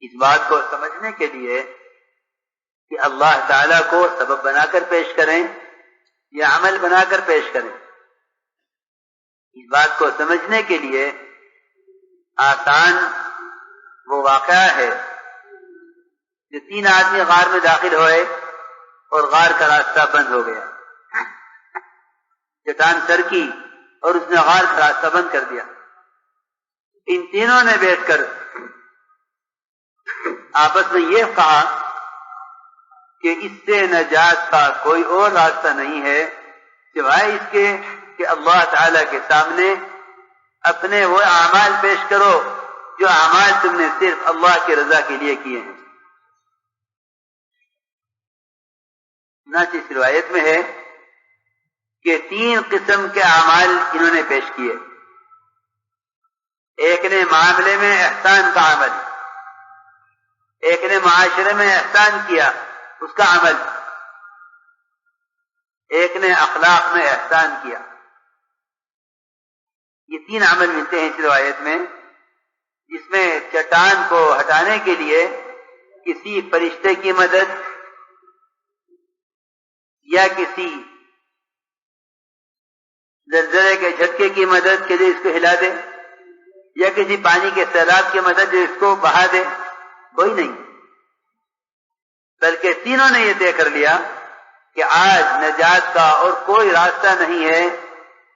اس بات کو سمجھنے کے لیے کہ اللہ تعالیٰ کو سبب بنا کر پیش کریں یا عمل بنا کر پیش کریں، اس بات کو سمجھنے کے لیے آسان وہ واقعہ ہے کہ 3 آدمی غار میں داخل ہوئے اور غار کا راستہ بند ہو گیا، چٹان سرکی اور اس نے غار کا راستہ بند کر دیا۔ ان تینوں نے بیٹھ کر آپس میں یہ کہا کہ اس سے نجات کا کوئی اور راستہ نہیں ہے سوائے اس کے کہ اللہ تعالی کے سامنے اپنے وہ اعمال پیش کرو جو اعمال تم نے صرف اللہ کی رضا کے لیے کیے ہیں۔ چنانچہ اس روایت میں ہے کہ 3 قسم کے اعمال انہوں نے پیش کیے۔ ایک نے معاملے میں احسان کا عمل، ایک نے معاشرے میں احسان کیا اس کا عمل، ایک نے اخلاق میں احسان کیا۔ یہ 3 عمل ملتے ہیں اس روایت میں، جس میں چٹان کو ہٹانے کے لیے کسی فرشتے کی مدد یا کسی زلزلے کے جھٹکے کی مدد کے لیے اس کو ہلا دے یا کسی پانی کے سیلاب کی مدد جو اس کو بہا دے، کوئی نہیں، بلکہ تینوں نے یہ طے کر لیا کہ آج نجات کا اور کوئی راستہ نہیں ہے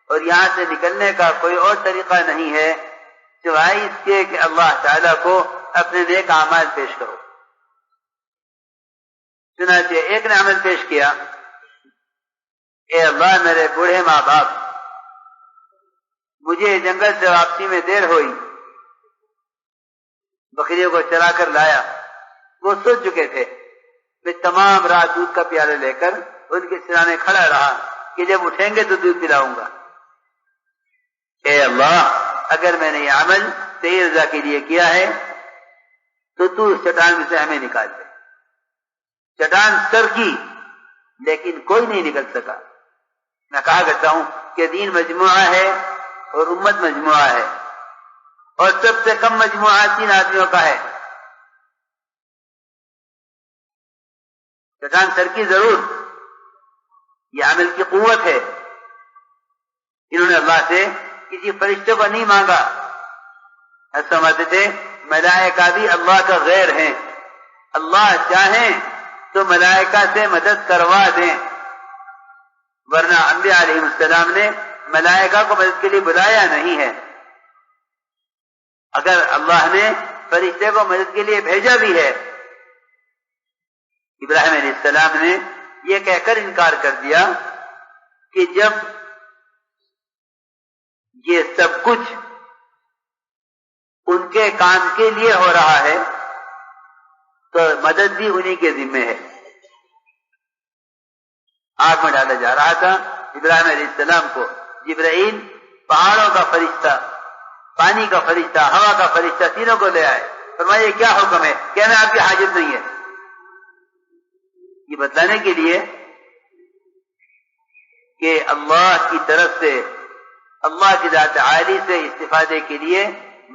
اور یہاں سے نکلنے کا کوئی اور طریقہ نہیں ہے سوائے اس کے کہ اللہ تعالیٰ کو اپنے نیک اعمال پیش کرو۔ چنانچہ ایک نے عمل پیش کیا، اے اللہ میرے بوڑھے ماں باپ، مجھے جنگل سے واپسی میں دیر ہوئی، بکریوں کو چرا کر لایا، وہ سو چکے تھے، میں تمام رات دودھ کا پیالے لے کر ان کے سرانے کھڑا رہا کہ جب اٹھیں گے تو دودھ پلاؤں گا۔ اے اللہ اگر میں نے یہ عمل تیری رضا کے لیے کیا ہے تو تو اس چٹان میں سے ہمیں نکال دے۔ چٹان سر کی لیکن کوئی نہیں نکل سکا۔ میں کہا کرتا ہوں کہ دین مجموعہ ہے اور امت مجموعہ ہے، اور سب سے کم مجموعہ 3 آدمیوں کا ہے۔ چٹان سر کی ضرور، یہ عمل کی قوت ہے۔ انہوں نے اللہ سے کسی فرشتے کو نہیں مانگا، سمجھتے تھے ملائکہ بھی اللہ کا غیر ہیں، اللہ چاہیں تو ملائکہ سے مدد کروا دیں، ورنہ انبیاء علیہ السلام نے ملائکہ کو مدد کے لیے بلایا نہیں ہے۔ اگر اللہ نے فرشتے کو مدد کے لیے بھیجا بھی ہے، ابراہیم علیہ السلام نے یہ کہہ کر انکار کر دیا کہ جب یہ سب کچھ ان کے کام کے لیے ہو رہا ہے تو مدد بھی انہی کے ذمے ہے۔ آگ میں ڈالا جا رہا تھا، ابراہیم علیہ السلام کو جبرائیل پہاڑوں کا فرشتہ، پانی کا فرشتہ، ہوا کا فرشتہ تینوں کو لے آئے، فرمایا یہ کیا حکم ہے؟ کہنا آپ کی حاجت نہیں ہے۔ یہ بتلانے کے لیے کہ اللہ کی طرف سے، اللہ کی ذات عالی سے استفادے کے لیے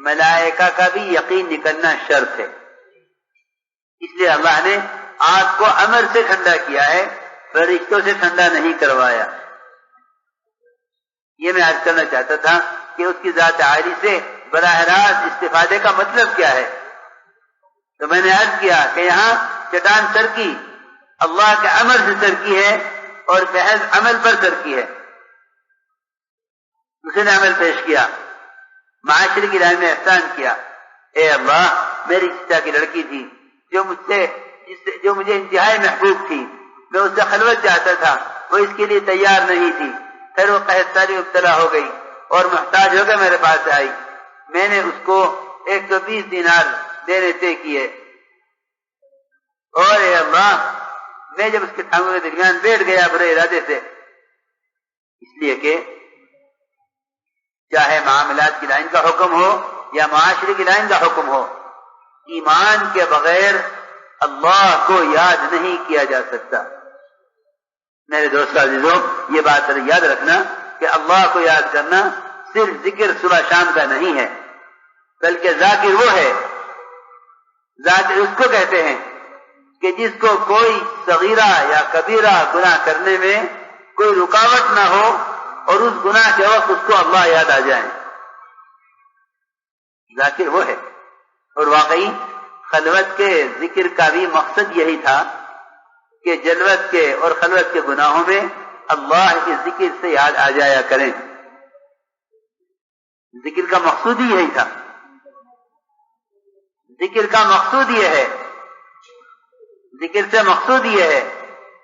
ملائکہ کا بھی یقین نکلنا شرط ہے۔ اس لیے اللہ نے آگ کو امر سے ٹھنڈا کیا ہے، فرشتوں سے ٹھنڈا نہیں کروایا۔ یہ میں عرض کرنا چاہتا تھا کہ اس کی ذات عالی سے براہ راست استفادے کا مطلب کیا ہے۔ تو میں نے عرض کیا کہ یہاں چٹان سر کی اللہ کے امر سے سر کی ہے اور محض عمل پر سر کی ہے۔ دوسرے نے عمل پیش کیا، معاشرے کی لائن میں احسان کیا، اے اللہ میری چچا کی لڑکی تھی جو مجھے انتہائی محبوب تھی، میں اس سے خلوت چاہتا تھا، وہ اس کے لیے تیار نہیں تھی، پھر وہ قحط ساری مبتلا ہو گئی اور محتاج ہو کر میرے پاس آئی، میں نے اس کو 120 دینار دینے طے کیے، اور اے اللہ میں جب اس کے ٹانگوں کے درمیان بیٹھ گیا برے ارادے سے، اس لیے کہ چاہے معاملات کی لائن کا حکم ہو یا معاشرے کی لائن کا حکم ہو، ایمان کے بغیر اللہ کو یاد نہیں کیا جا سکتا۔ میرے دوست عزیزوں، یہ بات یاد رکھنا کہ اللہ کو یاد کرنا صرف ذکر صبح شام کا نہیں ہے، بلکہ ذاکر وہ ہے ذات اس کو کہتے ہیں کہ جس کو کوئی صغیرہ یا کبیرہ گناہ کرنے میں کوئی رکاوٹ نہ ہو اور اس گناہ کے وقت اس کو اللہ یاد آ جائے، ذاکر وہ ہے۔ اور واقعی خلوت کے ذکر کا بھی مقصد یہی تھا کہ جلوت کے اور خلوت کے گناہوں میں اللہ کے ذکر سے یاد آ جایا کریں، ذکر کا مقصود ہی یہی تھا۔ ذکر کا مقصود یہ ہے، ذکر سے مقصود یہ ہے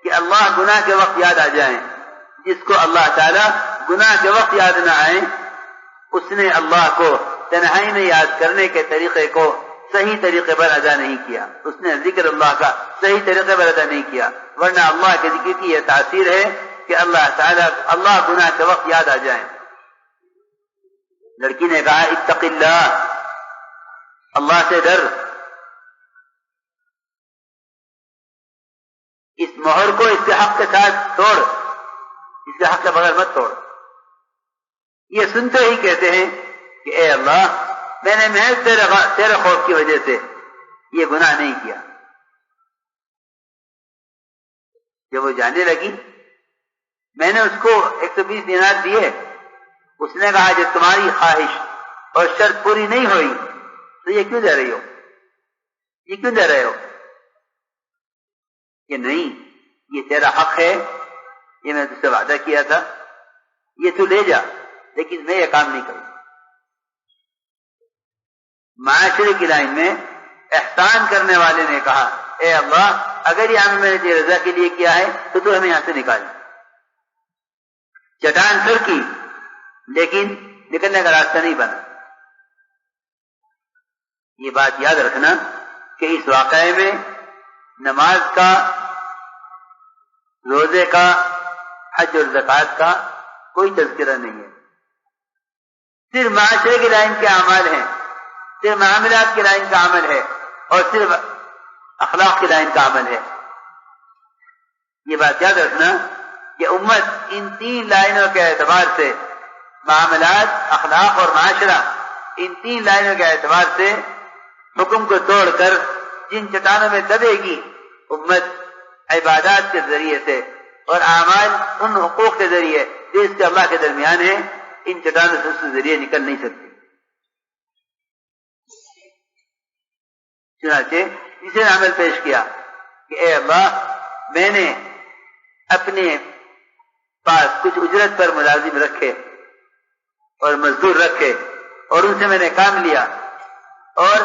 کہ اللہ گناہ کے وقت یاد آ جائیں۔ جس کو اللہ تعالیٰ گناہ کے وقت یاد نہ آئے اس نے اللہ کو تنہائی میں یاد کرنے کے طریقے کو صحیح طریقے پر ادا نہیں کیا، اس نے ذکر اللہ کا صحیح طریقے پر ادا نہیں کیا، ورنہ اللہ کے ذکر کی یہ تاثیر ہے کہ اللہ تعالیٰ اللہ گناہ کے وقت یاد آ جائیں۔ لڑکی نے کہا اتق اللہ، اللہ سے ڈر، اس مہر کو اس کے حق کے ساتھ توڑ، اس کے حق کے بغیر مت توڑ۔ یہ سنتے ہی کہتے ہیں کہ اے اللہ میں نے محض تیرے خوف کی وجہ سے یہ گناہ نہیں کیا۔ جب وہ جانے لگی میں نے اس کو 120 دینار دیے، اس نے کہا کہ تمہاری خواہش اور شرط پوری نہیں ہوئی تو یہ کیوں دے رہی ہو، یہ کیوں دے رہے ہو؟ کہ نہیں یہ تیرا حق ہے، یہ میں تجھ سے وعدہ کیا تھا، یہ تو لے جا، لیکن میں یہ کام نہیں کروں۔ معاشرے کی لائن میں احسان کرنے والے نے کہا اے اللہ اگر یہ عمل میں نے تیری رضا کے لیے کیا ہے تو ہمیں یہاں سے نکال۔ چٹان سر کی لیکن نکلنے کا راستہ نہیں بنا۔ یہ بات یاد رکھنا کہ اس واقعے میں نماز کا، روزے کا، حج اور زکوٰۃ کا کوئی تذکرہ نہیں ہے، صرف معاشرے کی لائن کے اعمال ہیں، صرف معاملات کی لائن کا عمل ہے اور صرف اخلاق کی لائن کا عمل ہے۔ یہ بات یاد رکھنا کہ امت ان 3 لائنوں کے اعتبار سے، معاملات، اخلاق اور معاشرہ، ان 3 لائنوں کے اعتبار سے حکم کو توڑ کر جن چٹانوں میں دبے گی امت عبادات کے ذریعے سے اور اعمال ان حقوق کے ذریعے جو اس کے اللہ کے درمیان ہیں، ان چٹانوں سے اس کے ذریعے نکل نہیں سکتی۔ چنانچہ اسے عمل پیش کیا کہ اے اللہ میں نے اپنے پاس کچھ اجرت پر ملازم رکھے اور مزدور رکھے اور ان سے میں نے کام لیا اور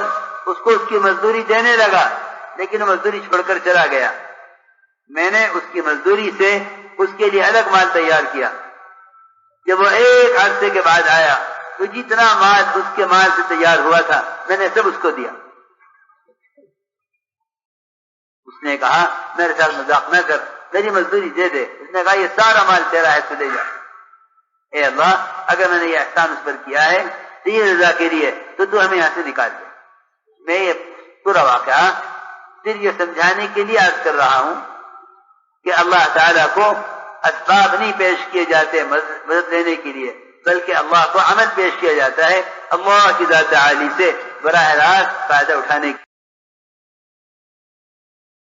اس کو اس کی مزدوری دینے لگا، لیکن وہ مزدوری چھوڑ کر چلا گیا۔ میں نے اس کی مزدوری سے اس کے لیے الگ مال تیار کیا۔ جب وہ ایک عرصے کے بعد آیا تو جتنا مال اس کے مال سے تیار ہوا تھا میں نے سب اس کو دیا۔ اس نے کہا میرے ساتھ مذاق نہ کر، میری مزدوری دے دے۔ اس نے کہا یہ سارا مال تیرا ہے، تو لے جا۔ اے اللہ اگر میں نے یہ احسان اس پر کیا ہے تیری رضا کے لیے تو ہمیں یہاں سے نکال دے۔ میں یہ پورا واقعہ صرف یہ سمجھانے کے لیے عرض کر رہا ہوں کہ اللہ تعالیٰ کو اسباب نہیں پیش کیے جاتے مدد لینے کے لیے، بلکہ اللہ کو عمل پیش کیا جاتا ہے اللہ کی ذات عالی سے براہ راست فائدہ اٹھانے کے لیے۔